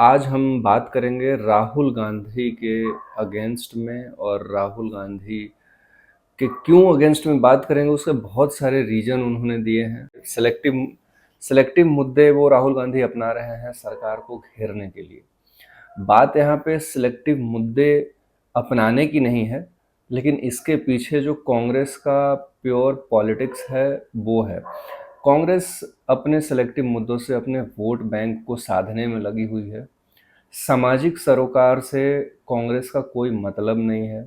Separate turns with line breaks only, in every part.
आज हम बात करेंगे राहुल गांधी के अगेंस्ट में। और राहुल गांधी के क्यों अगेंस्ट में बात करेंगे, उसके बहुत सारे रीजन उन्होंने दिए हैं। सेलेक्टिव सेलेक्टिव मुद्दे वो राहुल गांधी अपना रहे हैं सरकार को घेरने के लिए। बात यहाँ पे सिलेक्टिव मुद्दे अपनाने की नहीं है, लेकिन इसके पीछे जो कांग्रेस का प्योर पॉलिटिक्स है वो है। कांग्रेस अपने सिलेक्टिव मुद्दों से अपने वोट बैंक को साधने में लगी हुई है। सामाजिक सरोकार से कांग्रेस का कोई मतलब नहीं है।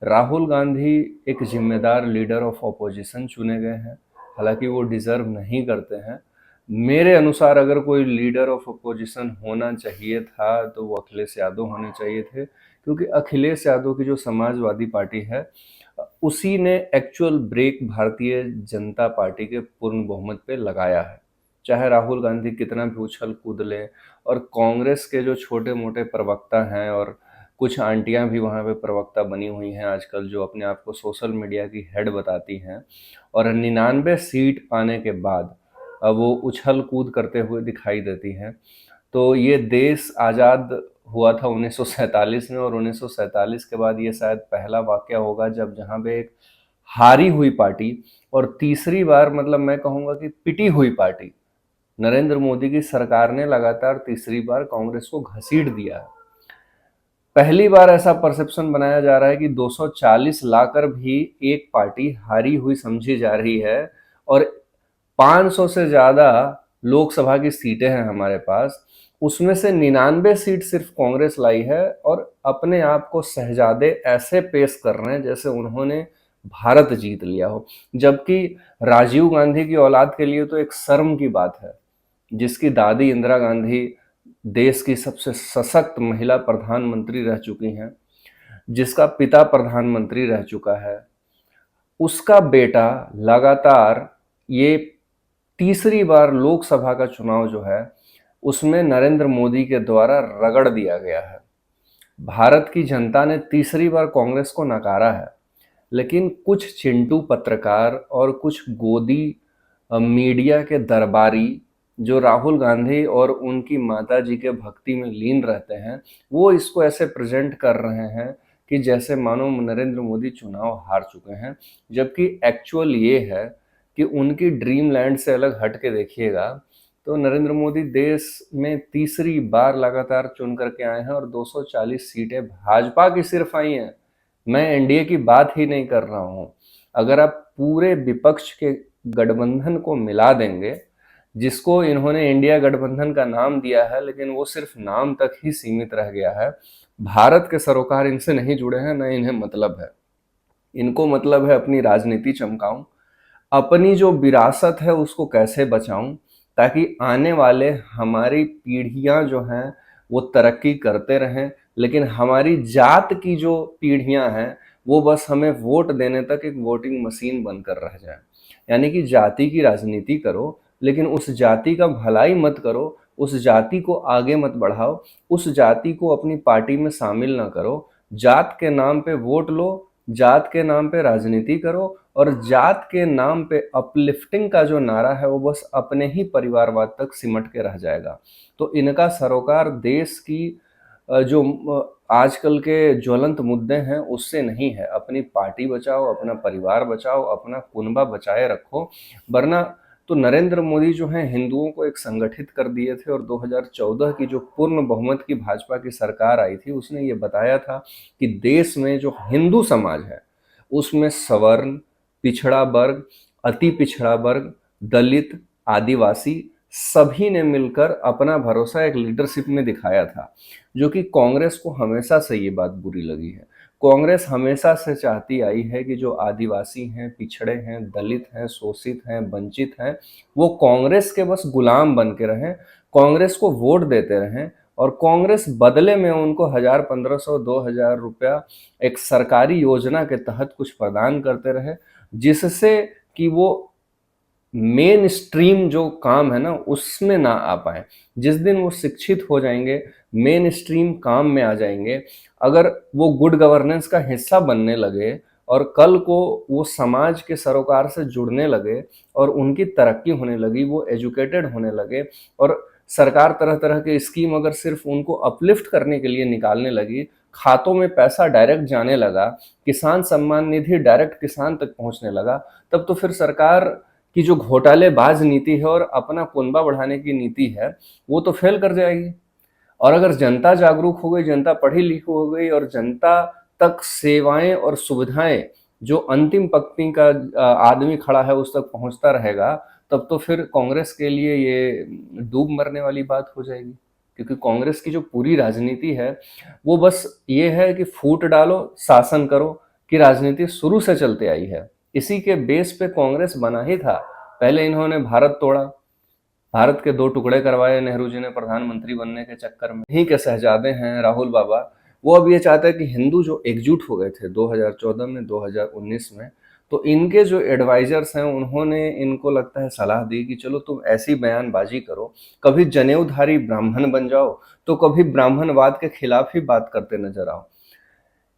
राहुल गांधी एक जिम्मेदार लीडर ऑफ ऑपोजिशन चुने गए हैं, हालांकि वो डिजर्व नहीं करते हैं। मेरे अनुसार अगर कोई लीडर ऑफ ऑपोजिशन होना चाहिए था तो वो अखिलेश यादव होने चाहिए थे, क्योंकि अखिलेश यादव की जो समाजवादी पार्टी है उसी ने actual break Bharatiya Janata party के पूर्ण बहुमत पे लगाया है। चाहे राहुल गांधी कितना भी उछल कूद लें, और कांग्रेस के जो छोटे मोटे प्रवक्ता हैं और कुछ आंटियां भी वहाँ पे प्रवक्ता बनी हुई हैं आजकल, जो अपने आप को सोशल मीडिया की हेड बताती हैं, और 99 सीट पाने के बाद अब वो उछल कूद करते हुए दिखाई देती हैं। तो ये देश आज़ाद हुआ था 1947 में, और 1947 के बाद ये शायद पहला वाकया होगा जब जहाँ पे एक हारी हुई पार्टी और तीसरी बार, मतलब मैं कहूँगा कि पिटी हुई पार्टी, नरेंद्र मोदी की सरकार ने लगातार तीसरी बार कांग्रेस को घसीट दिया है। पहली बार ऐसा परसेप्शन बनाया जा रहा है कि 240 लाकर भी एक पार्टी हारी हुई समझी जा रही है, और 500 से ज्यादा लोकसभा की सीटें हैं हमारे पास, उसमें से 99 सीट सिर्फ कांग्रेस लाई है, और अपने आप को शहजादे ऐसे पेश कर रहे हैं जैसे उन्होंने भारत जीत लिया हो। जबकि राजीव गांधी की औलाद के लिए तो एक शर्म की बात है, जिसकी दादी इंदिरा गांधी देश की सबसे सशक्त महिला प्रधानमंत्री रह चुकी हैं, जिसका पिता प्रधानमंत्री रह चुका है, उसका बेटा लगातार ये तीसरी बार लोकसभा का चुनाव जो है उसमें नरेंद्र मोदी के द्वारा रगड़ दिया गया है। भारत की जनता ने तीसरी बार कांग्रेस को नकारा है, लेकिन कुछ चिंटू पत्रकार और कुछ गोदी मीडिया के दरबारी जो राहुल गांधी और उनकी माता जी के भक्ति में लीन रहते हैं, वो इसको ऐसे प्रेजेंट कर रहे हैं कि जैसे मानो नरेंद्र मोदी चुनाव हार चुके हैं। जबकि एक्चुअल ये है कि उनकी ड्रीम लैंड से अलग हट के देखिएगा तो नरेंद्र मोदी देश में तीसरी बार लगातार चुन करके आए हैं, और 240 सीटें भाजपा की सिर्फ आई हैं। मैं एनडीए की बात ही नहीं कर रहा हूं। अगर आप पूरे विपक्ष के गठबंधन को मिला देंगे, जिसको इन्होंने इंडिया गठबंधन का नाम दिया है, लेकिन वो सिर्फ नाम तक ही सीमित रह गया है। भारत के सरोकार इनसे नहीं जुड़े हैं, न इन्हें मतलब है। इनको मतलब है अपनी राजनीति चमकाऊं, अपनी जो विरासत है उसको कैसे बचाऊं, ताकि आने वाले हमारी पीढ़ियां जो हैं वो तरक्की करते रहें, लेकिन हमारी जात की जो पीढ़ियां हैं वो बस हमें वोट देने तक एक वोटिंग मशीन बनकर रह जाए। यानी कि जाति की राजनीति करो, लेकिन उस जाति का भलाई मत करो, उस जाति को आगे मत बढ़ाओ, उस जाति को अपनी पार्टी में शामिल ना करो। जात के नाम पे वोट लो, जात के नाम पे राजनीति करो, और जात के नाम पे अपलिफ्टिंग का जो नारा है वो बस अपने ही परिवारवाद तक सिमट के रह जाएगा। तो इनका सरोकार देश की जो आजकल के ज्वलंत मुद्दे हैं उससे नहीं है। अपनी पार्टी बचाओ, अपना परिवार बचाओ, अपना कुनबा बचाए रखो। वरना तो नरेंद्र मोदी जो हैं हिंदुओं को एक संगठित कर दिए थे, और 2014 की जो पूर्ण बहुमत की भाजपा की सरकार आई थी उसने ये बताया था कि देश में जो हिंदू समाज है उसमें सवर्ण, पिछड़ा वर्ग, अति पिछड़ा वर्ग, दलित, आदिवासी सभी ने मिलकर अपना भरोसा एक लीडरशिप में दिखाया था, जो कि कांग्रेस को हमेशा से ये बात बुरी लगी है। कांग्रेस हमेशा से चाहती आई है कि जो आदिवासी हैं, पिछड़े हैं, दलित हैं, शोषित हैं, वंचित हैं, वो कांग्रेस के बस गुलाम बन के रहें, कांग्रेस को वोट देते रहें, और कांग्रेस बदले में उनको 1000, 1500, 2000 रुपया एक सरकारी योजना के तहत कुछ प्रदान करते रहे, जिससे कि वो मेन स्ट्रीम जो काम है ना उसमें ना आ पाए। जिस दिन वो शिक्षित हो जाएंगे, मेन स्ट्रीम काम में आ जाएंगे, अगर वो गुड गवर्नेंस का हिस्सा बनने लगे और कल को वो समाज के सरोकार से जुड़ने लगे और उनकी तरक्की होने लगी, वो एजुकेटेड होने लगे और सरकार तरह तरह के स्कीम अगर सिर्फ उनको अपलिफ्ट करने के लिए निकालने लगी, खातों में पैसा डायरेक्ट जाने लगा, किसान सम्मान निधि डायरेक्ट किसान तक पहुंचने लगा, तब तो फिर सरकार की जो घोटालेबाज नीति है और अपना कुनबा बढ़ाने की नीति है, वो तो फेल कर जाएगी। और अगर जनता जागरूक हो गई, जनता पढ़ी लिखी हो गई और जनता तक सेवाएं और सुविधाएं जो अंतिम पंक्ति का आदमी खड़ा है उस तक पहुंचता रहेगा, तब तो फिर कांग्रेस के लिए ये डूब मरने वाली बात हो जाएगी। क्योंकि कांग्रेस की जो पूरी राजनीति है वो बस ये है कि फूट डालो, शासन करो की राजनीति शुरू से चलते आई है। इसी के बेस पे कांग्रेस बना ही था। पहले इन्होंने भारत तोड़ा, भारत के दो टुकड़े करवाए नेहरू जी ने प्रधानमंत्री बनने के चक्कर में। ही के शहजादे हैं राहुल बाबा, वो अब ये चाहते हैं कि हिंदू जो एकजुट हो गए थे 2014 में, 2019 में, तो इनके जो एडवाइजर्स हैं उन्होंने इनको लगता है सलाह दी कि चलो तुम ऐसी बयानबाजी करो, कभी जनेऊधारी ब्राह्मण बन जाओ तो कभी ब्राह्मणवाद के खिलाफ ही बात करते नजर आओ।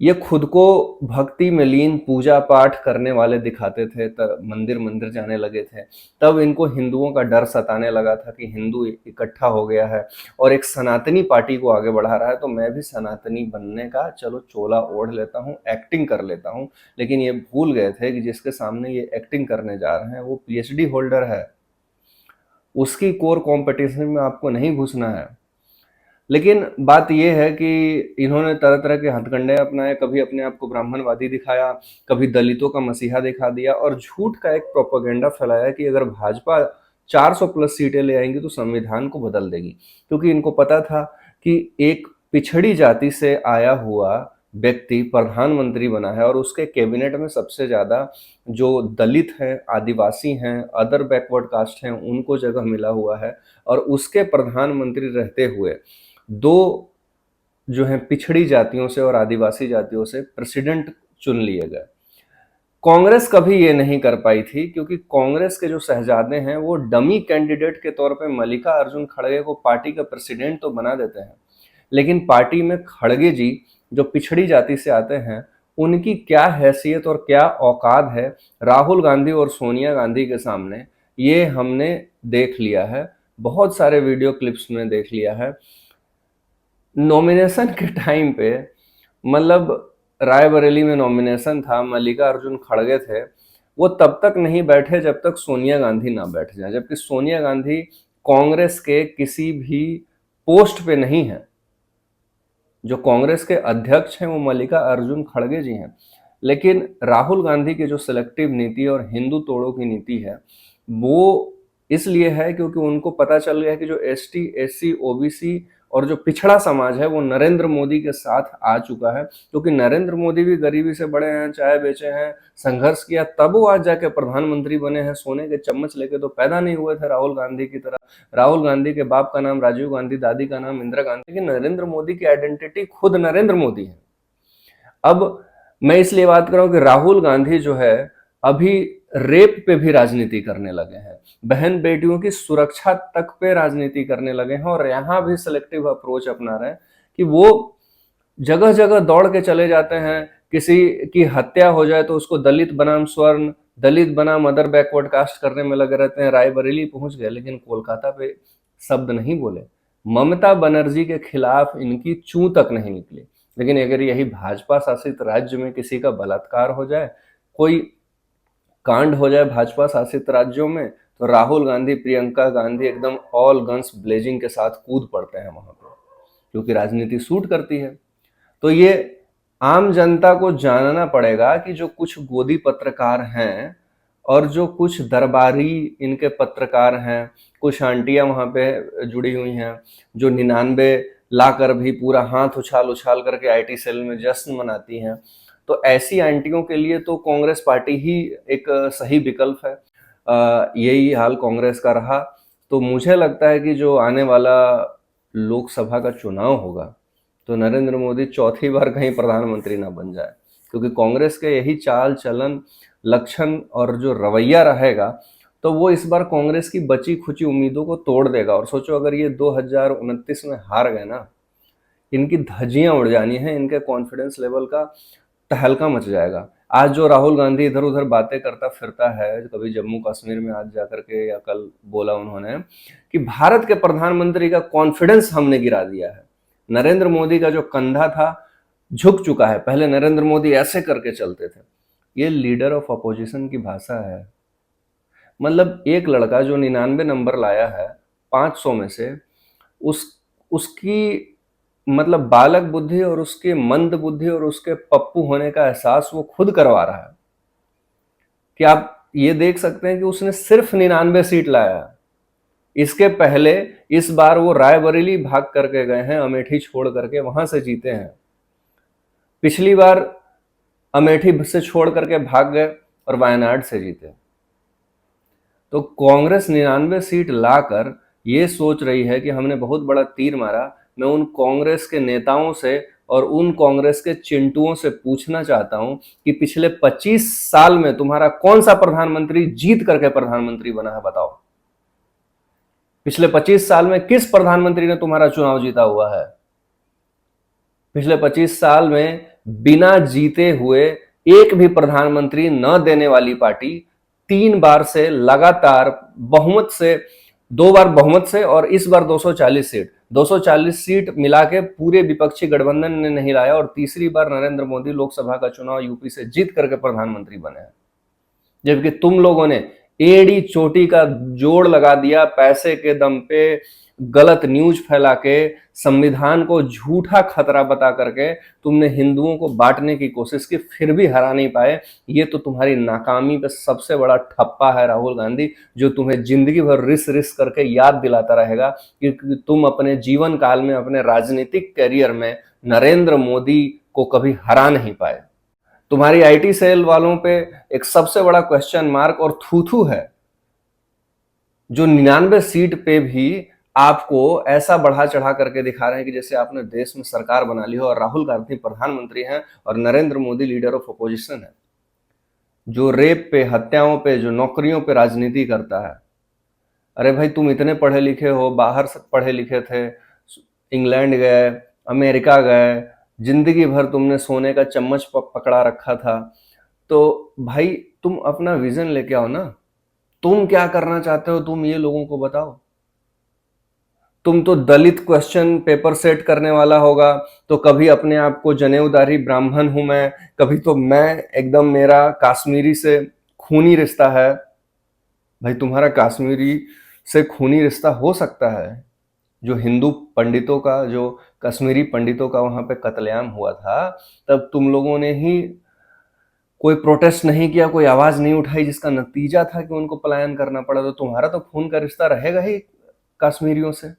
ये खुद को भक्ति में लीन, पूजा पाठ करने वाले दिखाते थे, तब मंदिर मंदिर जाने लगे थे। तब इनको हिंदुओं का डर सताने लगा था कि हिंदू इकट्ठा हो गया है और एक सनातनी पार्टी को आगे बढ़ा रहा है, तो मैं भी सनातनी बनने का चलो चोला ओढ़ लेता हूँ, एक्टिंग कर लेता हूँ। लेकिन ये भूल गए थे कि जिसके सामने ये एक्टिंग करने जा रहे हैं वो पीएचडी होल्डर है, उसकी कोर कंपटीशन में आपको नहीं घुसना है। लेकिन बात यह है कि इन्होंने तरह तरह के हथकंडे अपनाए, कभी अपने आप को ब्राह्मणवादी दिखाया, कभी दलितों का मसीहा दिखा दिया और झूठ का एक प्रोपेगेंडा फैलाया कि अगर भाजपा 400 प्लस सीटें ले आएंगी तो संविधान को बदल देगी। क्योंकि इनको पता था कि एक पिछड़ी जाति से आया हुआ व्यक्ति प्रधानमंत्री बना है और उसके कैबिनेट में सबसे ज्यादा जो दलित हैं, आदिवासी हैं, अदर बैकवर्ड कास्ट हैं, उनको जगह मिला हुआ है और उसके प्रधानमंत्री रहते हुए दो जो है पिछड़ी जातियों से और आदिवासी जातियों से प्रेसिडेंट चुन लिए गए। कांग्रेस कभी ये नहीं कर पाई थी क्योंकि कांग्रेस के जो शहजादे हैं वो डमी कैंडिडेट के तौर पे मल्लिकार्जुन खड़गे को पार्टी का प्रेसिडेंट तो बना देते हैं, लेकिन पार्टी में खड़गे जी जो पिछड़ी जाति से आते हैं उनकी क्या हैसियत और क्या औकात है राहुल गांधी और सोनिया गांधी के सामने, ये हमने देख लिया है, बहुत सारे वीडियो क्लिप्स में देख लिया है। नॉमिनेशन के टाइम पे, मतलब रायबरेली में नॉमिनेशन था, मल्लिकार्जुन खड़गे थे, वो तब तक नहीं बैठे जब तक सोनिया गांधी ना बैठ जाए, जबकि सोनिया गांधी कांग्रेस के किसी भी पोस्ट पे नहीं है। जो कांग्रेस के अध्यक्ष हैं वो मल्लिकार्जुन खड़गे जी हैं, लेकिन राहुल गांधी की जो सिलेक्टिव नीति और हिंदू तोड़ों की नीति है वो इसलिए है क्योंकि उनको पता चल गया कि जो एसटी, एससी, ओबीसी और जो पिछड़ा समाज है वो नरेंद्र मोदी के साथ आ चुका है। क्योंकि नरेंद्र मोदी भी गरीबी से बड़े हैं, चाय बेचे हैं, संघर्ष किया, तब वो आज जाके प्रधानमंत्री बने हैं। सोने के चम्मच लेके तो पैदा नहीं हुए थे राहुल गांधी की तरह। राहुल गांधी के बाप का नाम राजीव गांधी, दादी का नाम इंदिरा गांधी, की नरेंद्र मोदी की आइडेंटिटी खुद नरेंद्र मोदी है। अब मैं इसलिए बात कर रहा हूं कि राहुल गांधी जो है अभी रेप पे भी राजनीति करने लगे हैं, बहन बेटियों की सुरक्षा तक पे राजनीति करने लगे हैं और यहां भी सिलेक्टिव अप्रोच अपना रहे हैं कि वो जगह जगह दौड़ के चले जाते हैं। किसी की हत्या हो जाए तो उसको दलित बनाम स्वर्ण, दलित बनाम अदर बैकवर्ड कास्ट करने में लगे रहते हैं। रायबरेली पहुंच गए लेकिन कोलकाता पे शब्द नहीं बोले, ममता बनर्जी के खिलाफ इनकी चू तक नहीं निकली। लेकिन अगर यही भाजपा शासित राज्य में किसी का बलात्कार हो जाए, कोई कांड हो जाए भाजपा शासित राज्यों में, तो राहुल गांधी, प्रियंका गांधी एकदम ऑल गन्स ब्लेजिंग के साथ कूद पड़ते हैं वहां पर, क्योंकि राजनीति सूट करती है। तो ये आम जनता को जानना पड़ेगा कि जो कुछ गोदी पत्रकार हैं और जो कुछ दरबारी इनके पत्रकार हैं, कुछ आंटियां वहां पे जुड़ी हुई हैं जो 99 लाकर भी पूरा हाथ उछाल उछाल करके आईटी सेल में जश्न मनाती हैं, तो ऐसी आंटियों के लिए तो कांग्रेस पार्टी ही एक सही विकल्प है। यही हाल कांग्रेस का रहा। तो मुझे लगता है कि जो आने वाला लोकसभा का चुनाव होगा तो नरेंद्र मोदी चौथी बार कहीं प्रधानमंत्री ना बन जाए, क्योंकि कांग्रेस के यही चाल चलन, लक्षण और जो रवैया रहेगा तो वो इस बार कांग्रेस की बची खुची उम्मीदों को तोड़ देगा। और सोचो अगर ये 2029 में हार गए ना, इनकी धज्जियां उड़ जानी है, इनके कॉन्फिडेंस लेवल का तहलका मच जाएगा। आज जो राहुल गांधी इधर उधर बातें करता फिरता है, कभी जम्मू कश्मीर में आज जाकर के या कल बोला उन्होंने कि भारत के प्रधानमंत्री का कॉन्फिडेंस हमने गिरा दिया है, नरेंद्र मोदी का जो कंधा था झुक चुका है, पहले नरेंद्र मोदी ऐसे करके चलते थे। ये लीडर ऑफ अपोजिशन की भाषा है। मतलब एक लड़का जो 99 नंबर लाया है 500 में से, उसकी मतलब बालक बुद्धि और उसके मंद बुद्धि और उसके पप्पू होने का एहसास वो खुद करवा रहा है कि आप ये देख सकते हैं कि उसने सिर्फ 99 सीट लाया है। इसके पहले इस बार वो रायबरेली भाग करके गए हैं, अमेठी छोड़ करके वहां से जीते हैं। पिछली बार अमेठी से छोड़ करके भाग गए और वायनाड से जीते। तो कांग्रेस 99 सीट लाकर ये सोच रही है कि हमने बहुत बड़ा तीर मारा। मैं उन कांग्रेस के नेताओं से और उन कांग्रेस के चिंटुओं से पूछना चाहता हूं कि पिछले 25 साल में तुम्हारा कौन सा प्रधानमंत्री जीत करके प्रधानमंत्री बना है, बताओ। पिछले 25 साल में किस प्रधानमंत्री ने तुम्हारा चुनाव जीता हुआ है? पिछले 25 साल में बिना जीते हुए एक भी प्रधानमंत्री न देने वाली पार्टी 3 बार से लगातार बहुमत से, 2 बार बहुमत से और इस बार 240 सीट मिला के पूरे विपक्षी गठबंधन ने नहीं लाया, और तीसरी बार नरेंद्र मोदी लोकसभा का चुनाव यूपी से जीत करके प्रधानमंत्री बने हैं। जबकि तुम लोगों ने एड़ी चोटी का जोड़ लगा दिया, पैसे के दम पे गलत न्यूज फैला के, संविधान को झूठा खतरा बता करके तुमने हिंदुओं को बांटने की कोशिश की, फिर भी हरा नहीं पाए। ये तो तुम्हारी नाकामी पे सबसे बड़ा ठप्पा है राहुल गांधी, जो तुम्हें जिंदगी भर रिस रिस करके याद दिलाता रहेगा कि तुम अपने जीवन काल में, अपने राजनीतिक कैरियर में नरेंद्र मोदी को कभी हरा नहीं पाए। तुम्हारी आईटी सेल वालों पे एक सबसे बड़ा क्वेश्चन मार्क और थू है, जो 99 सीट पे भी आपको ऐसा बढ़ा चढ़ा करके दिखा रहे हैं कि जैसे आपने देश में सरकार बना ली हो और राहुल गांधी प्रधानमंत्री हैं और Narendra Modi leader of opposition है, जो रेप पे, हत्याओं पे, जो नौकरियों पे राजनीति करता है। अरे भाई, तुम इतने पढ़े लिखे हो, बाहर से पढ़े लिखे थे, इंग्लैंड गए, अमेरिका गए, जिंदगी भर तुमने सोने का चम्मच पकड़ा रखा था, तो भाई तुम अपना विजन लेके आओ ना। तुम क्या करना चाहते हो, तुम ये लोगों को बताओ। तुम तो दलित क्वेश्चन पेपर सेट करने वाला होगा, तो कभी अपने आप को जनेऊधारी ब्राह्मण हूं मैं, कभी तो मैं एकदम, मेरा कश्मीरी से खूनी रिश्ता है। भाई तुम्हारा कश्मीरी से खूनी रिश्ता हो सकता है। जो हिंदू पंडितों का, जो कश्मीरी पंडितों का वहां पे कत्लेआम हुआ था, तब तुम लोगों ने ही कोई प्रोटेस्ट नहीं किया, कोई आवाज नहीं उठाई, जिसका नतीजा था कि उनको पलायन करना पड़ा। तो तुम्हारा तो खून का रिश्ता रहेगा ही कश्मीरियों से।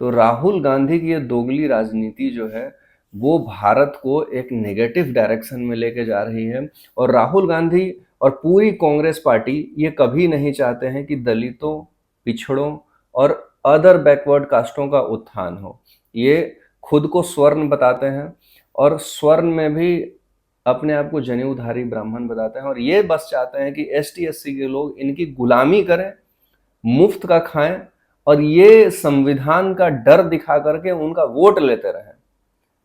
तो राहुल गांधी की ये दोगली राजनीति जो है वो भारत को एक नेगेटिव डायरेक्शन में लेके जा रही है। और राहुल गांधी और पूरी कांग्रेस पार्टी ये कभी नहीं चाहते हैं कि दलितों, पिछड़ों और अदर बैकवर्ड कास्टों का उत्थान हो। ये खुद को स्वर्ण बताते हैं और स्वर्ण में भी अपने आप को जनेऊधारी ब्राह्मण बताते हैं, और ये बस चाहते हैं कि एसटी एससी के लोग इनकी गुलामी करें, मुफ्त का खाएं, और ये संविधान का डर दिखा करके उनका वोट लेते रहे।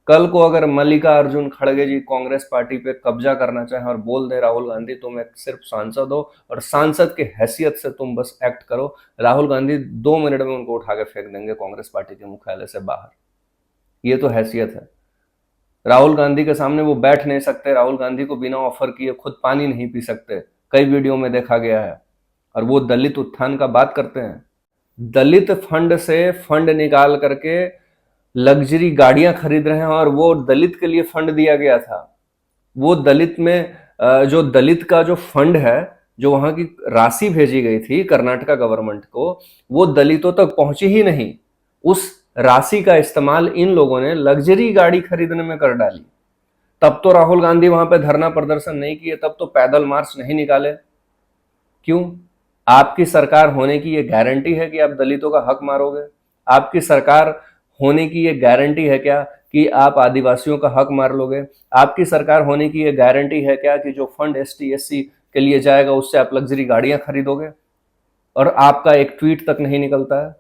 कल को अगर मल्लिकार्जुन खड़गे जी कांग्रेस पार्टी पे कब्जा करना चाहें और बोल दे राहुल गांधी तुम एक सिर्फ सांसद हो और सांसद की हैसियत से तुम बस एक्ट करो, राहुल गांधी 2 मिनट में उनको उठा के फेंक देंगे कांग्रेस पार्टी के मुख्यालय से बाहर। ये तो हैसियत है। राहुल गांधी के सामने वो बैठ नहीं सकते, राहुल गांधी को बिना ऑफर किए खुद पानी नहीं पी सकते, कई वीडियो में देखा गया है। और वो दलित उत्थान का बात करते हैं। दलित फंड से फंड निकाल करके लग्जरी गाड़ियां खरीद रहे हैं, और वो दलित के लिए फंड दिया गया था। वो दलित में जो दलित का जो फंड है, जो वहां की राशि भेजी गई थी कर्नाटका गवर्नमेंट को, वो दलितों तक पहुंची ही नहीं। उस राशि का इस्तेमाल इन लोगों ने लग्जरी गाड़ी खरीदने में कर डाली। तब तो राहुल गांधी वहां पे धरना प्रदर्शन नहीं किए, तब तो पैदल मार्च नहीं निकाले। क्यों? आपकी सरकार होने की ये गारंटी है कि आप दलितों का हक मारोगे? आपकी सरकार होने की ये गारंटी है क्या कि आप आदिवासियों का हक मार लोगे? आपकी सरकार होने की ये गारंटी है क्या कि जो फंड एसटी एससी के लिए जाएगा उससे आप लग्जरी गाड़ियां खरीदोगे? और आपका एक ट्वीट तक नहीं निकलता है।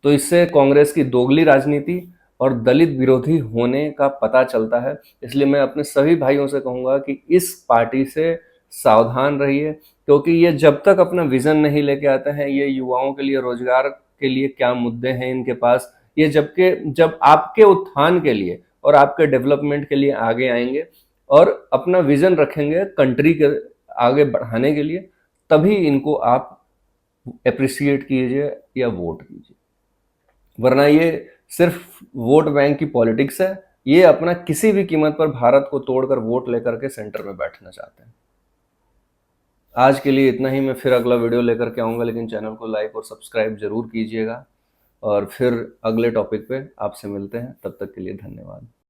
तो इससे कांग्रेस की दोगली राजनीति और दलित विरोधी होने का पता चलता है। इसलिए मैं अपने सभी भाइयों से कहूँगा कि इस पार्टी से सावधान रहिए, क्योंकि ये जब तक अपना विज़न नहीं लेके आते हैं, ये युवाओं के लिए, रोजगार के लिए क्या मुद्दे हैं इनके पास, ये जब आपके उत्थान के लिए और आपके डेवलपमेंट के लिए आगे आएंगे और अपना विज़न रखेंगे कंट्री के आगे बढ़ाने के लिए, तभी इनको आप अप्रिशिएट कीजिए या वोट कीजिए। वरना ये सिर्फ वोट बैंक की पॉलिटिक्स है। ये अपना किसी भी कीमत पर भारत को तोड़कर वोट लेकर के सेंटर में बैठना चाहते हैं। आज के लिए इतना ही। मैं फिर अगला वीडियो लेकर के आऊँगा, लेकिन चैनल को लाइक और सब्सक्राइब जरूर कीजिएगा। और फिर अगले टॉपिक पे आपसे मिलते हैं। तब तक के लिए धन्यवाद।